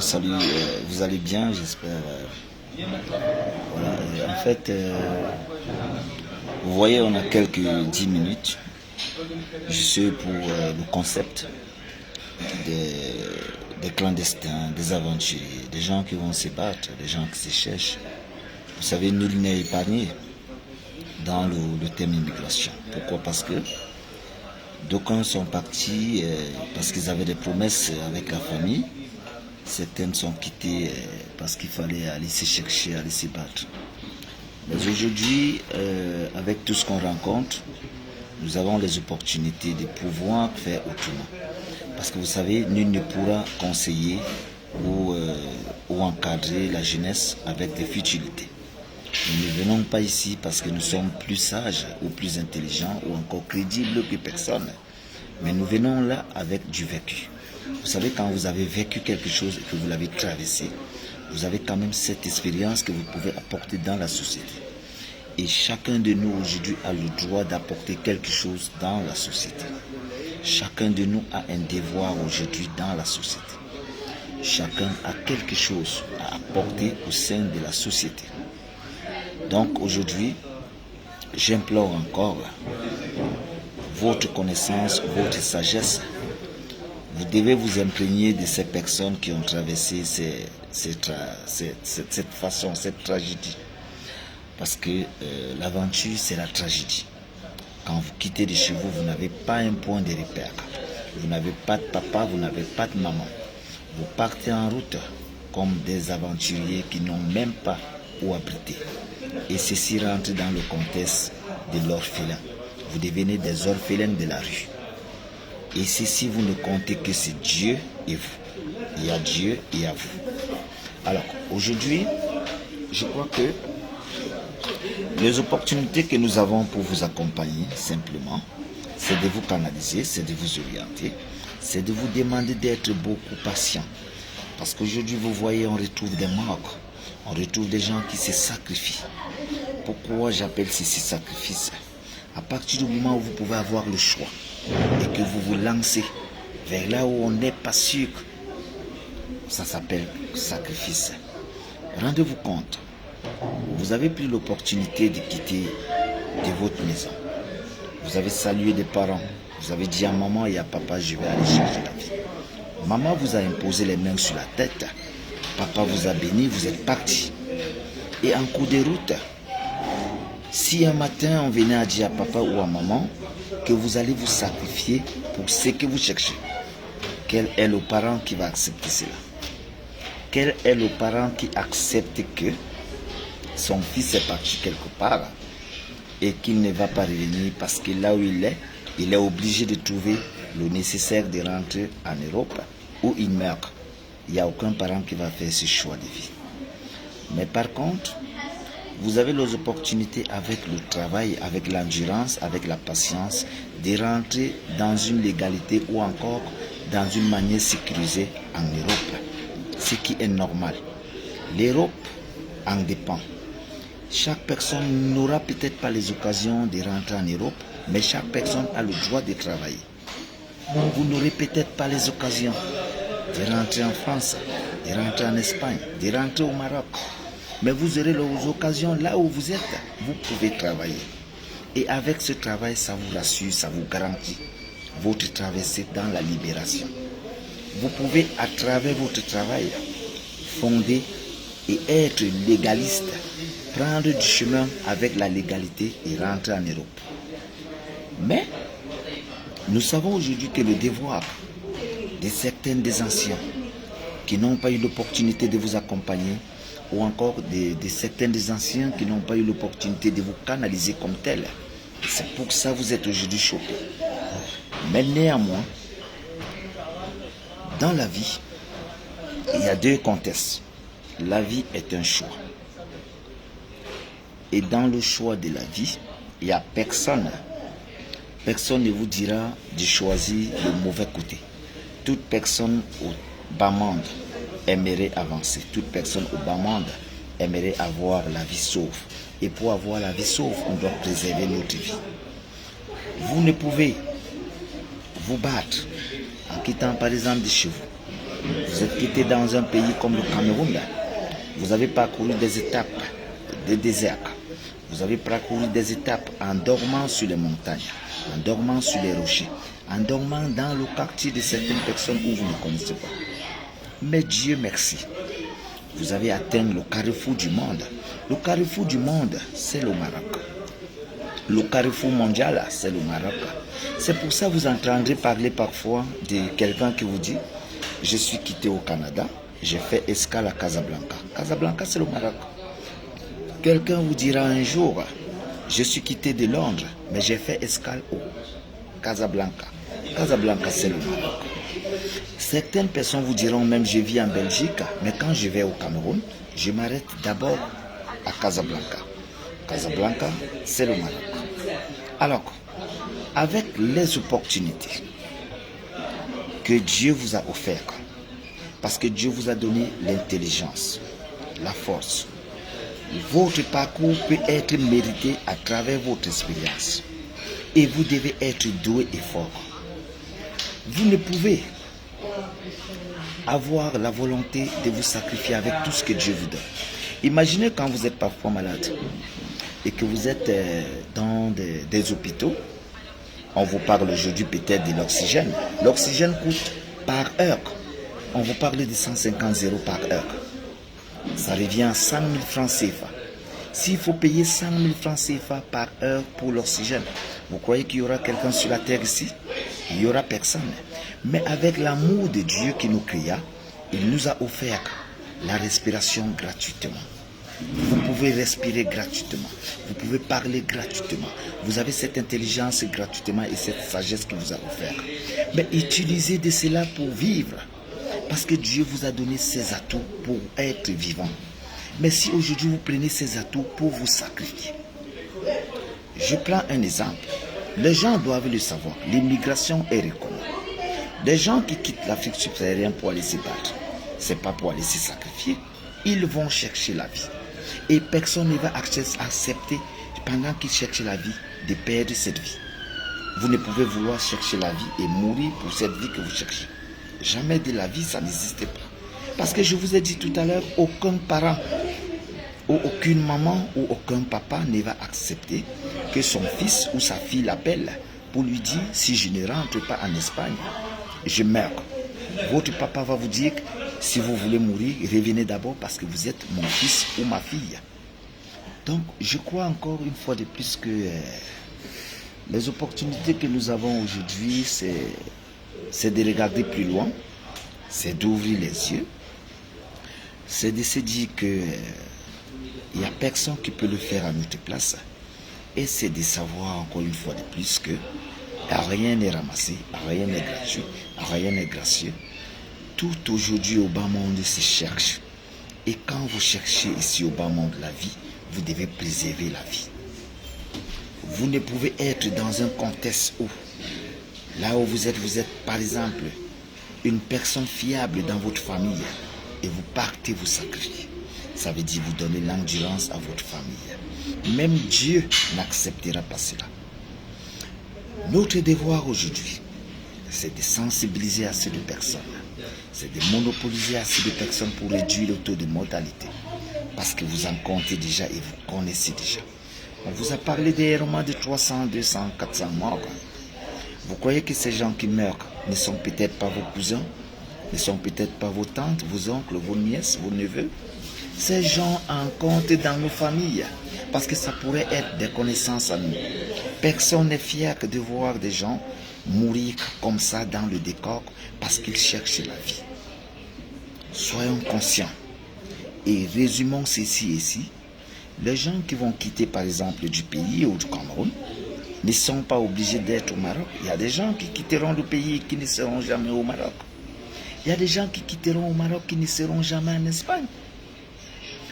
salut. Vous allez bien, j'espère. Voilà. En fait, vous voyez, on a quelques 10 minutes. Je suis pour le concept des clandestins, des aventuriers, des gens qui vont se battre, des gens qui se cherchent. Vous savez, nul n'est épargné dans le thème immigration. Pourquoi? Parce que d'aucuns sont partis parce qu'ils avaient des promesses avec la famille. Certaines sont quittées parce qu'il fallait aller se chercher, aller se battre. Mais aujourd'hui, avec tout ce qu'on rencontre, nous avons les opportunités de pouvoir faire autrement. Parce que vous savez, nul ne pourra conseiller ou encadrer la jeunesse avec des futilités. Nous ne venons pas ici parce que nous sommes plus sages ou plus intelligents ou encore crédibles que personne. Mais nous venons là avec du vécu. Vous savez, quand vous avez vécu quelque chose et que vous l'avez traversé, vous avez quand même cette expérience que vous pouvez apporter dans la société. Et chacun de nous aujourd'hui a le droit d'apporter quelque chose dans la société. Chacun de nous a un devoir aujourd'hui dans la société. Chacun a quelque chose à apporter au sein de la société. Donc aujourd'hui, j'implore encore votre connaissance, votre sagesse. Vous devez vous imprégner de ces personnes qui ont traversé cette façon, cette tragédie. Parce que l'aventure, c'est la tragédie. Quand vous quittez de chez vous, vous n'avez pas un point de repère. Vous n'avez pas de papa, vous n'avez pas de maman. Vous partez en route comme des aventuriers qui n'ont même pas où abriter. Et ceci rentre dans le contexte de l'orphelin. Vous devenez des orphelins de la rue. Et ceci, vous ne comptez que c'est Dieu et vous. Il y a Dieu et il y a vous. Alors, aujourd'hui, je crois que les opportunités que nous avons pour vous accompagner, simplement, c'est de vous canaliser, c'est de vous orienter, c'est de vous demander d'être beaucoup patient. Parce qu'aujourd'hui, vous voyez, on retrouve des morts, on retrouve des gens qui se sacrifient. Pourquoi j'appelle ceci sacrifice? À partir du moment où vous pouvez avoir le choix et que vous vous lancez vers là où on n'est pas sûr, ça s'appelle sacrifice. Rendez-vous compte, vous avez pris l'opportunité de quitter de votre maison. Vous avez salué des parents. Vous avez dit à maman et à papa, je vais aller chercher la vie. Maman vous a imposé les mains sur la tête. Papa vous a béni, vous êtes parti. Et en cours de route, si un matin on venait à dire à papa ou à maman que vous allez vous sacrifier pour ce que vous cherchez, quel est le parent qui va accepter cela? Quel est le parent qui accepte que son fils est parti quelque part et qu'il ne va pas revenir parce que là où il est obligé de trouver le nécessaire de rentrer en Europe où il meurt? Il n'y a aucun parent qui va faire ce choix de vie. Mais par contre, vous avez les opportunités avec le travail, avec l'endurance, avec la patience, de rentrer dans une légalité ou encore dans une manière sécurisée en Europe. Ce qui est normal. L'Europe en dépend. Chaque personne n'aura peut-être pas les occasions de rentrer en Europe, mais chaque personne a le droit de travailler. Vous n'aurez peut-être pas les occasions de rentrer en France, de rentrer en Espagne, de rentrer au Maroc. Mais vous aurez les occasions là où vous êtes. Vous pouvez travailler. Et avec ce travail, ça vous rassure, ça vous garantit votre traversée dans la libération. Vous pouvez, à travers votre travail, fonder et être légaliste, prendre du chemin avec la légalité et rentrer en Europe. Mais nous savons aujourd'hui que le devoir de certains des anciens qui n'ont pas eu l'opportunité de vous accompagner, ou encore de certains des anciens qui n'ont pas eu l'opportunité de vous canaliser comme tel, c'est pour ça que vous êtes aujourd'hui choqués. Mais néanmoins, dans la vie, il y a deux contextes. La vie est un choix. Et dans le choix de la vie, il n'y a personne. Personne ne vous dira de choisir le mauvais côté. Toute personne au bas monde aimerait avancer. Toute personne au bas monde aimerait avoir la vie sauve. Et pour avoir la vie sauve, on doit préserver notre vie. Vous ne pouvez vous battre en quittant par exemple de chez vous Vous êtes quitté dans un pays comme le Cameroun. Vous avez parcouru des étapes de désert. Vous avez parcouru des étapes en dormant sur les montagnes, en dormant sur les rochers, en dormant dans le quartier de certaines personnes où vous ne connaissez pas. Mais Dieu merci, vous avez atteint le carrefour du monde. Le carrefour du monde, c'est le Maroc. Le carrefour mondial, c'est le Maroc. C'est pour ça que vous entendrez parler parfois de quelqu'un qui vous dit « Je suis quitté au Canada, j'ai fait escale à Casablanca. » Casablanca, c'est le Maroc. Quelqu'un vous dira un jour « Je suis quitté de Londres, mais j'ai fait escale au Casablanca. » Casablanca, c'est le Maroc. Certaines personnes vous diront même « Je vis en Belgique, mais quand je vais au Cameroun, je m'arrête d'abord à Casablanca. » Casablanca, c'est le Maroc. Alors, avec les opportunités que Dieu vous a offertes, parce que Dieu vous a donné l'intelligence, la force, votre parcours peut être mérité à travers votre expérience. Et vous devez être doué et fort. Vous ne pouvez avoir la volonté de vous sacrifier avec tout ce que Dieu vous donne. Imaginez quand vous êtes parfois malade et que vous êtes dans des hôpitaux. On vous parle aujourd'hui peut-être de l'oxygène. L'oxygène coûte par heure. On vous parle de 150 € par heure. Ça revient à 100 000 francs CFA. S'il faut payer 100 000 francs CFA par heure pour l'oxygène, vous croyez qu'il y aura quelqu'un sur la terre ici? Il n'y aura personne. Mais avec l'amour de Dieu qui nous créa, il nous a offert la respiration gratuitement. Vous pouvez respirer gratuitement. Vous pouvez parler gratuitement. Vous avez cette intelligence gratuitement et cette sagesse qu'il vous a offert. Mais utilisez de cela pour vivre. Parce que Dieu vous a donné ses atouts pour être vivant. Mais si aujourd'hui vous prenez ces atouts pour vous sacrifier. Je prends un exemple. Les gens doivent le savoir. L'immigration est reconnue. Les gens qui quittent l'Afrique subsaharienne pour aller se battre, ce n'est pas pour aller se sacrifier. Ils vont chercher la vie. Et personne ne va accepter, pendant qu'ils cherchent la vie, de perdre cette vie. Vous ne pouvez vouloir chercher la vie et mourir pour cette vie que vous cherchez. Jamais de la vie, ça n'existe pas. Parce que je vous ai dit tout à l'heure, aucun parent, ou aucune maman, ou aucun papa ne va accepter que son fils ou sa fille l'appelle pour lui dire, si je ne rentre pas en Espagne, je meurs. Votre papa va vous dire, si vous voulez mourir, revenez d'abord parce que vous êtes mon fils ou ma fille. Donc, je crois encore une fois de plus que les opportunités que nous avons aujourd'hui, c'est de regarder plus loin, c'est d'ouvrir les yeux, c'est de se dire que il n'y a personne qui peut le faire à notre place. Et c'est de savoir encore une fois de plus que rien n'est ramassé, rien n'est gratuit, rien n'est gracieux. Tout aujourd'hui au bas monde se cherche. Et quand vous cherchez ici au bas monde la vie, vous devez préserver la vie. Vous ne pouvez être dans un contexte où, là où vous êtes par exemple une personne fiable dans votre famille et vous partez vous sacrifier. Ça veut dire vous donner l'endurance à votre famille. Même Dieu n'acceptera pas cela. Notre devoir aujourd'hui, c'est de sensibiliser assez de personnes. C'est de monopoliser assez de personnes pour réduire le taux de mortalité. Parce que vous en comptez déjà et vous connaissez déjà. On vous a parlé des romans de 300, 200, 400 morts. Vous croyez que ces gens qui meurent ne sont peut-être pas vos cousins, ne sont peut-être pas vos tantes, vos oncles, vos nièces, vos neveux? Ces gens en comptent dans nos familles. Parce que ça pourrait être des connaissances à nous. Personne n'est fier de voir des gens mourir comme ça dans le décor parce qu'ils cherchent la vie. Soyons conscients et résumons ceci ici. Les gens qui vont quitter par exemple du pays ou du Cameroun ne sont pas obligés d'être au Maroc. Il y a des gens qui quitteront le pays et qui ne seront jamais au Maroc. Il y a des gens qui quitteront au Maroc qui ne seront jamais en Espagne.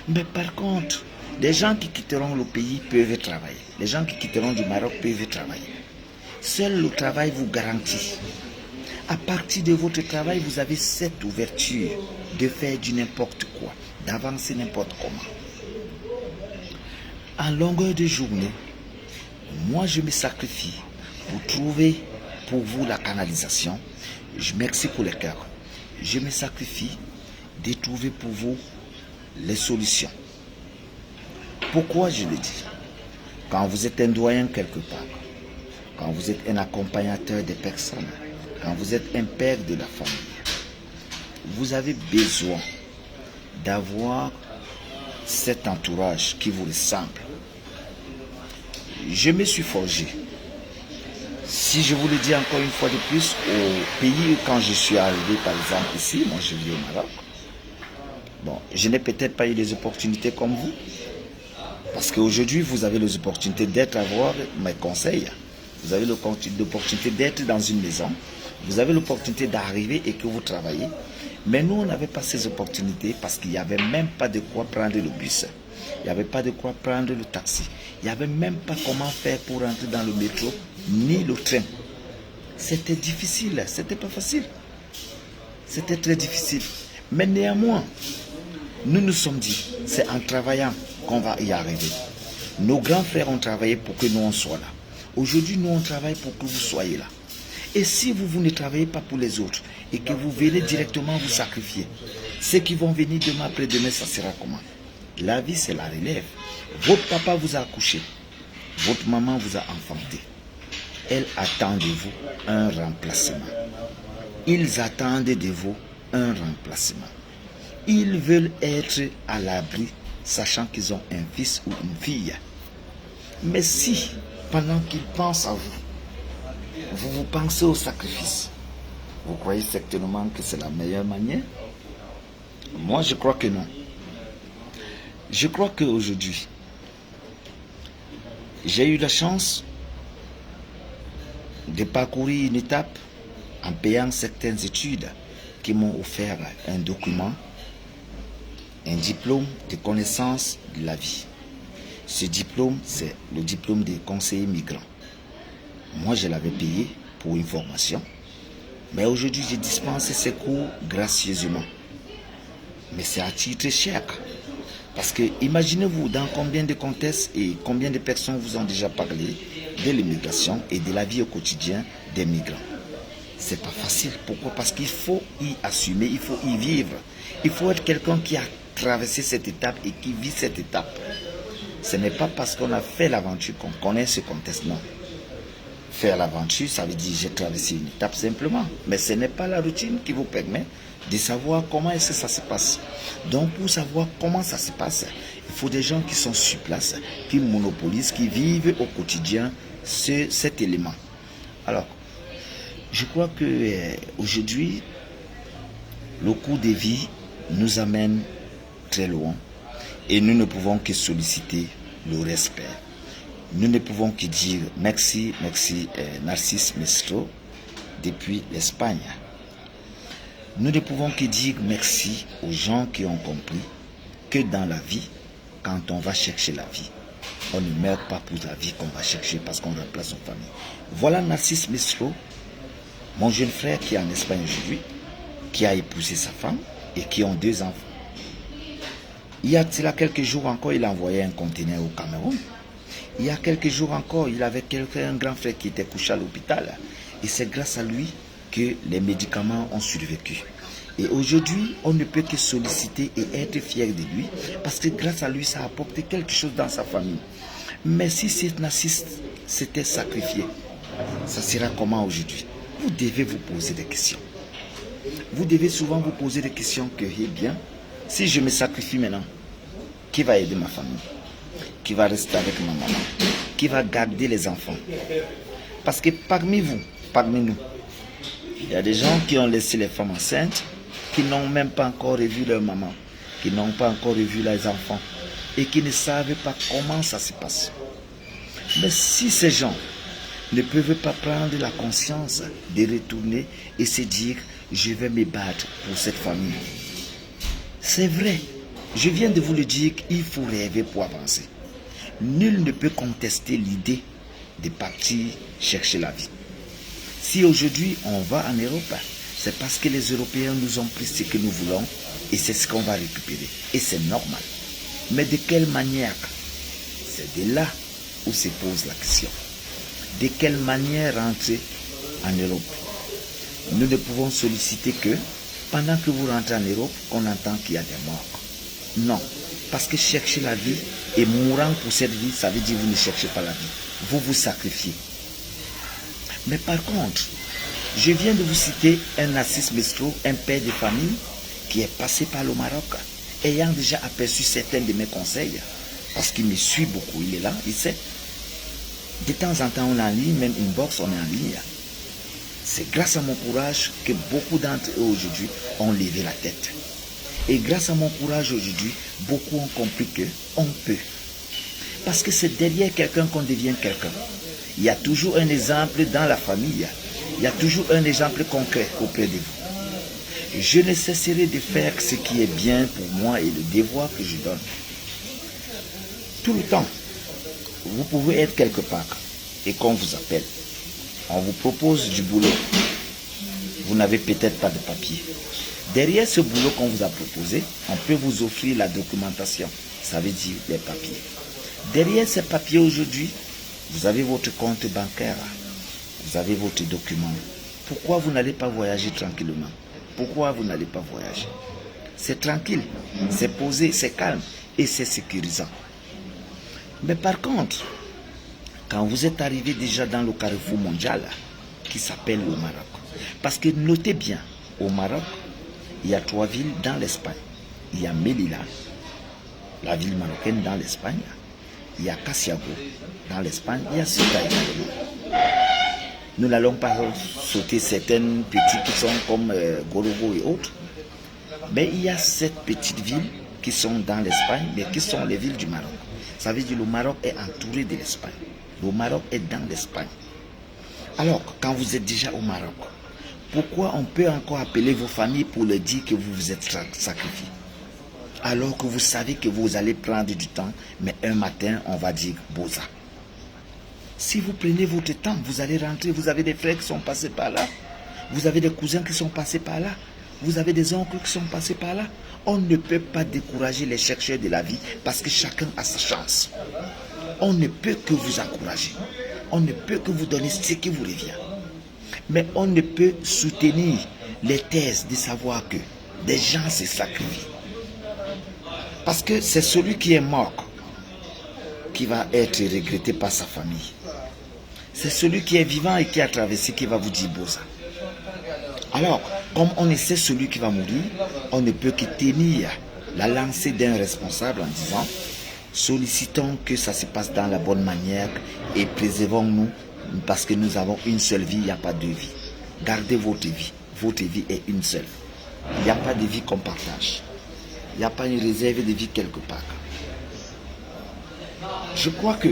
Mais par contre, les gens qui quitteront le pays peuvent travailler. Les gens qui quitteront du Maroc peuvent travailler. Seul le travail vous garantit. À partir de votre travail, vous avez cette ouverture de faire du n'importe quoi, d'avancer n'importe comment. En longueur de journée, moi je me sacrifie pour trouver pour vous la canalisation. Je merci pour le cœur. je me sacrifie de trouver pour vous les solutions. Pourquoi je le dis? Quand vous êtes un doyen quelque part, quand vous êtes un accompagnateur des personnes, quand vous êtes un père de la famille, vous avez besoin d'avoir cet entourage qui vous ressemble. Je me suis forgé. Si je vous le dis encore une fois de plus, au pays quand je suis arrivé, par exemple ici, moi je vis au Maroc, bon, je n'ai peut-être pas eu les opportunités comme vous, parce qu'aujourd'hui vous avez les opportunités d'être à voir mes conseils, vous avez l'opportunité d'être dans une maison, vous avez l'opportunité d'arriver et que vous travaillez, mais nous on n'avait pas ces opportunités parce qu'il n'y avait même pas de quoi prendre le bus, il n'y avait pas de quoi prendre le taxi, il n'y avait même pas comment faire pour rentrer dans le métro, ni le train. C'était difficile, c'était pas facile. C'était très difficile. Mais néanmoins, nous nous sommes dit, c'est en travaillant qu'on va y arriver. Nos grands frères ont travaillé pour que nous on soit là. Aujourd'hui, nous on travaille pour que vous soyez là. Et si vous ne travaillez pas pour les autres et que vous venez directement vous sacrifier, ceux qui vont venir demain après-demain, ça sera comment? La vie, c'est la relève. Votre papa vous a accouché. Votre maman vous a enfanté. Elle attend de vous un remplacement. Ils attendent de vous un remplacement. Ils veulent être à l'abri, sachant qu'ils ont un fils ou une fille. Mais si, pendant qu'ils pensent à vous, vous pensez au sacrifice, vous croyez certainement que c'est la meilleure manière? Moi, je crois que non. Je crois qu'aujourd'hui, j'ai eu la chance de parcourir une étape en payant certaines études qui m'ont offert un document, un diplôme de connaissance de la vie. Ce diplôme, c'est le diplôme de conseiller migrant. Moi, je l'avais payé pour une formation, mais aujourd'hui, je dispense ces cours gracieusement. Mais c'est à titre cher. Parce que imaginez-vous dans combien de contextes et combien de personnes vous ont déjà parlé de l'immigration et de la vie au quotidien des migrants. C'est pas facile. Pourquoi? Parce qu'il faut y assumer, il faut y vivre. Il faut être quelqu'un qui a traversé cette étape et qui vit cette étape. Ce n'est pas parce qu'on a fait l'aventure qu'on connaît ce contexte, non. Faire l'aventure, ça veut dire j'ai traversé une étape simplement. Mais ce n'est pas la routine qui vous permet de savoir comment est-ce que ça se passe. Donc pour savoir comment ça se passe, il faut des gens qui sont sur place, qui monopolisent, qui vivent au quotidien cet élément. Alors, je crois que aujourd'hui, le cours de vie nous amène très loin et nous ne pouvons que solliciter le respect. Nous ne pouvons que dire merci, merci Narcisse Mestro depuis l'Espagne. Nous ne pouvons que dire merci aux gens qui ont compris que dans la vie, quand on va chercher la vie, on ne meurt pas pour la vie qu'on va chercher parce qu'on remplace son famille. Voilà Narcisse Mestro, mon jeune frère qui est en Espagne aujourd'hui, qui a épousé sa femme et qui ont 2 enfants. Il y a quelques jours encore, il a envoyé un conteneur au Cameroun. Il y a quelques jours encore, il avait un grand frère qui était couché à l'hôpital. Et c'est grâce à lui que les médicaments ont survécu. Et aujourd'hui, on ne peut que solliciter et être fier de lui, parce que grâce à lui, ça a apporté quelque chose dans sa famille. Mais si cet Narcisse s'était sacrifié, ça sera comment aujourd'hui? Vous devez vous poser des questions. Vous devez souvent vous poser des questions que, eh bien, si je me sacrifie maintenant, qui va aider ma famille? Qui va rester avec ma maman? Qui va garder les enfants? Parce que parmi vous, parmi nous, il y a des gens qui ont laissé les femmes enceintes, qui n'ont même pas encore revu leur maman, qui n'ont pas encore revu les enfants et qui ne savent pas comment ça se passe. Mais si ces gens ne peuvent pas prendre la conscience de retourner et se dire je vais me battre pour cette famille, c'est vrai, je viens de vous le dire qu'il faut rêver pour avancer. Nul ne peut contester l'idée de partir chercher la vie. Si aujourd'hui on va en Europe, c'est parce que les Européens nous ont pris ce que nous voulons et c'est ce qu'on va récupérer. Et c'est normal. Mais de quelle manière? C'est de là où se pose la question. De quelle manière rentrer en Europe? Nous ne pouvons solliciter que pendant que vous rentrez en Europe, on entend qu'il y a des morts. Non, parce que chercher la vie et mourant pour cette vie, ça veut dire que vous ne cherchez pas la vie. Vous vous sacrifiez. Mais par contre, je viens de vous citer un Narcisse Mestro, un père de famille qui est passé par le Maroc, ayant déjà aperçu certains de mes conseils, parce qu'il me suit beaucoup, il est là, il sait. De temps en temps, on est en ligne, même inbox, on est en ligne. C'est grâce à mon courage que beaucoup d'entre eux aujourd'hui ont levé la tête. Et grâce à mon courage aujourd'hui, beaucoup ont compris qu'on peut. Parce que c'est derrière quelqu'un qu'on devient quelqu'un. Il y a toujours un exemple dans la famille. Il y a toujours un exemple concret auprès de vous. Je ne cesserai de faire ce qui est bien pour moi et le devoir que je donne. Tout le temps, vous pouvez être quelque part et qu'on vous appelle. On vous propose du boulot. Vous n'avez peut-être pas de papier. Derrière ce boulot qu'on vous a proposé, on peut vous offrir la documentation. Ça veut dire les papiers. Derrière ces papiers aujourd'hui, vous avez votre compte bancaire. Vous avez votre document. Pourquoi vous n'allez pas voyager tranquillement? Pourquoi vous n'allez pas voyager? C'est tranquille, c'est posé, c'est calme et c'est sécurisant. Mais par contre, quand vous êtes arrivé déjà dans le carrefour mondial qui s'appelle le Maroc, parce que notez bien, au Maroc, il y a 3 villes dans l'Espagne. Il y a Melilla, la ville marocaine dans l'Espagne. Il y a Cassiago dans l'Espagne. Il y a Ceuta également. Nous n'allons pas sauter certaines petites qui sont comme Gorogo et autres. Mais il y a 7 petites villes qui sont dans l'Espagne, mais qui sont les villes du Maroc. Ça veut dire que le Maroc est entouré de l'Espagne. Le Maroc est dans l'Espagne. Alors, quand vous êtes déjà au Maroc, pourquoi on peut encore appeler vos familles pour leur dire que vous vous êtes sacrifiés? Alors que vous savez que vous allez prendre du temps, mais un matin, on va dire Boza. Si vous prenez votre temps, vous allez rentrer, vous avez des frères qui sont passés par là, vous avez des cousins qui sont passés par là, vous avez des oncles qui sont passés par là. On ne peut pas décourager les chercheurs de la vie parce que chacun a sa chance. On ne peut que vous encourager. On ne peut que vous donner ce qui vous revient. Mais on ne peut soutenir les thèses de savoir que des gens se sacrifient. Parce que c'est celui qui est mort qui va être regretté par sa famille. C'est celui qui est vivant et qui a traversé qui va vous dire Boza. Alors, comme on essaie celui qui va mourir, on ne peut que tenir la lancée d'un responsable en disant sollicitons que ça se passe dans la bonne manière et préservons-nous parce que nous avons une seule vie, il n'y a pas deux vies. Gardez votre vie. Votre vie est une seule. Il n'y a pas de vie qu'on partage. Il n'y a pas une réserve de vie quelque part. Je crois que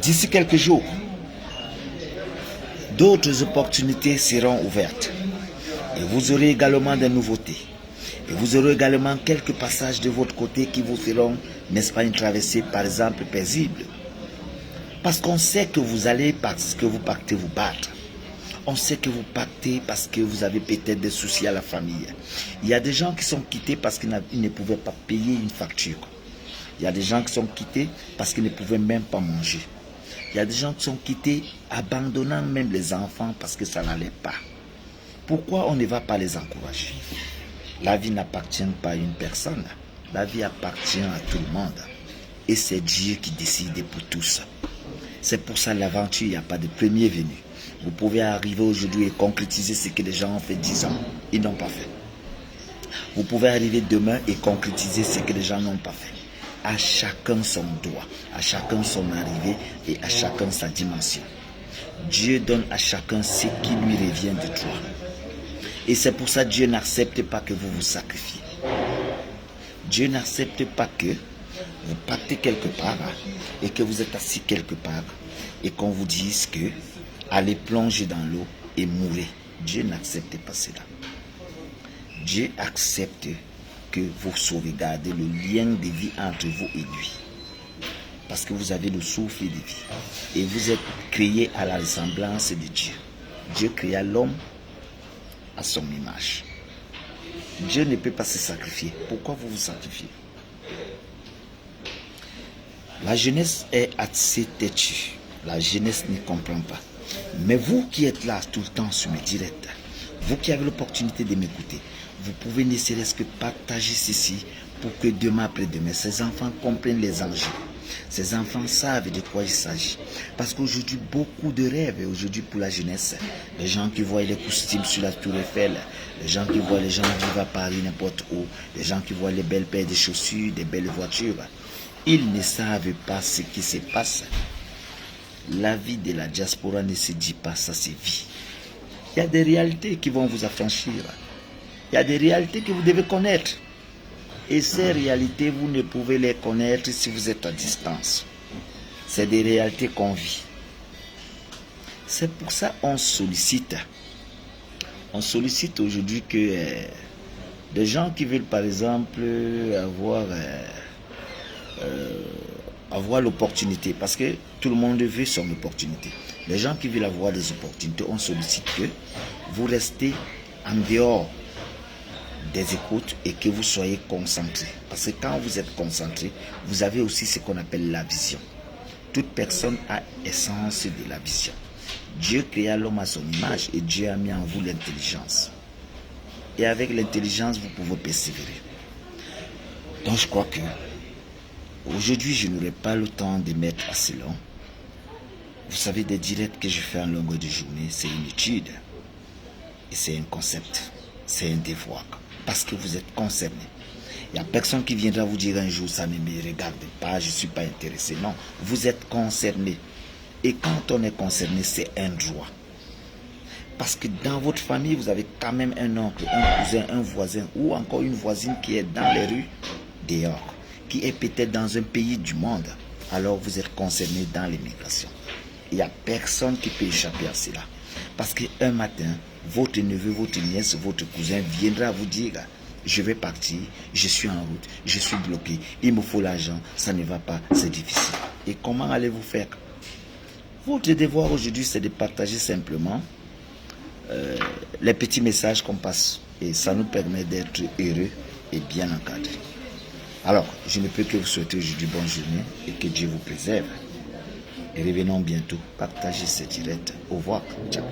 d'ici quelques jours, d'autres opportunités seront ouvertes. Et vous aurez également des nouveautés. Et vous aurez également quelques passages de votre côté qui vous feront, n'est-ce pas, une traversée, par exemple, paisible. Parce qu'on sait que vous allez, parce que vous partez vous battre. On sait que vous partez parce que vous avez peut-être des soucis à la famille. Il y a des gens qui sont quittés parce qu'ils ne pouvaient pas payer une facture. Il y a des gens qui sont quittés parce qu'ils ne pouvaient même pas manger. Il y a des gens qui sont quittés abandonnant même les enfants parce que ça n'allait pas. Pourquoi on ne va pas les encourager? La vie n'appartient pas à une personne. La vie appartient à tout le monde. Et c'est Dieu qui décide pour tous. C'est pour ça l'aventure, il n'y a pas de premier venu. Vous pouvez arriver aujourd'hui et concrétiser ce que les gens ont fait 10 ans. Ils n'ont pas fait. Vous pouvez arriver demain et concrétiser ce que les gens n'ont pas fait. À chacun son droit, à chacun son arrivée et à chacun sa dimension. Dieu donne à chacun ce qui lui revient de droit. Et c'est pour ça que Dieu n'accepte pas que vous vous sacrifiez. Dieu n'accepte pas que vous partez quelque part et que vous êtes assis quelque part et qu'on vous dise que allez plonger dans l'eau et mourir. Dieu n'accepte pas cela. Dieu accepte que vous sauvegardez le lien de vie entre vous et lui. Parce que vous avez le souffle de vie. Et vous êtes créés à la ressemblance de Dieu. Dieu créa l'homme à son image. Dieu ne peut pas se sacrifier. Pourquoi vous vous sacrifiez? La jeunesse est assez têtue. La jeunesse ne comprend pas. Mais vous qui êtes là tout le temps sur mes directs, vous qui avez l'opportunité de m'écouter, vous pouvez ne serait-ce que partager ceci pour que demain après-demain, ces enfants comprennent les enjeux. Ces enfants savent de quoi il s'agit. Parce qu'aujourd'hui, beaucoup de rêves, aujourd'hui pour la jeunesse, les gens qui voient les costumes sur la tour Eiffel, les gens qui voient les gens vivre à Paris n'importe où, les gens qui voient les belles paires de chaussures, des belles voitures, ils ne savent pas ce qui se passe. La vie de la diaspora ne se dit pas, ça c'est vie. Il y a des réalités qui vont vous affranchir. Il y a des réalités que vous devez connaître. Et ces réalités, vous ne pouvez les connaître si vous êtes à distance. C'est des réalités qu'on vit. C'est pour ça qu'on sollicite. On sollicite aujourd'hui que des gens qui veulent par exemple avoir l'opportunité, parce que tout le monde veut son opportunité. Les gens qui veulent avoir des opportunités, on sollicite que vous restez en dehors des écoutes et que vous soyez concentrés. Parce que quand vous êtes concentré, vous avez aussi ce qu'on appelle la vision. Toute personne a l'essence de la vision. Dieu créa l'homme à son image et Dieu a mis en vous l'intelligence. Et avec l'intelligence, vous pouvez persévérer. Donc je crois que aujourd'hui, je n'aurai pas le temps de mettre assez long. Vous savez, des directs que je fais en longueur de journée, c'est une étude. Et c'est un concept. C'est un devoir. Parce que vous êtes concerné. Il n'y a personne qui viendra vous dire un jour, ça ne me regarde pas, je ne suis pas intéressé. Non, vous êtes concerné. Et quand on est concerné, c'est un droit. Parce que dans votre famille, vous avez quand même un oncle, un cousin, un voisin ou encore une voisine qui est dans les rues dehors, qui est peut-être dans un pays du monde. Alors vous êtes concerné dans l'immigration. Il n'y a personne qui peut échapper à cela. Parce qu'un matin, votre neveu, votre nièce, votre cousin viendra vous dire, je vais partir, je suis en route, je suis bloqué, il me faut l'argent, ça ne va pas, c'est difficile. Et comment allez-vous faire? Votre devoir aujourd'hui, c'est de partager simplement les petits messages qu'on passe. Et ça nous permet d'être heureux et bien encadrés. Alors, je ne peux que vous souhaiter aujourd'hui bonne journée et que Dieu vous préserve. Et revenons bientôt. Partagez ce direct. Au revoir. Ciao.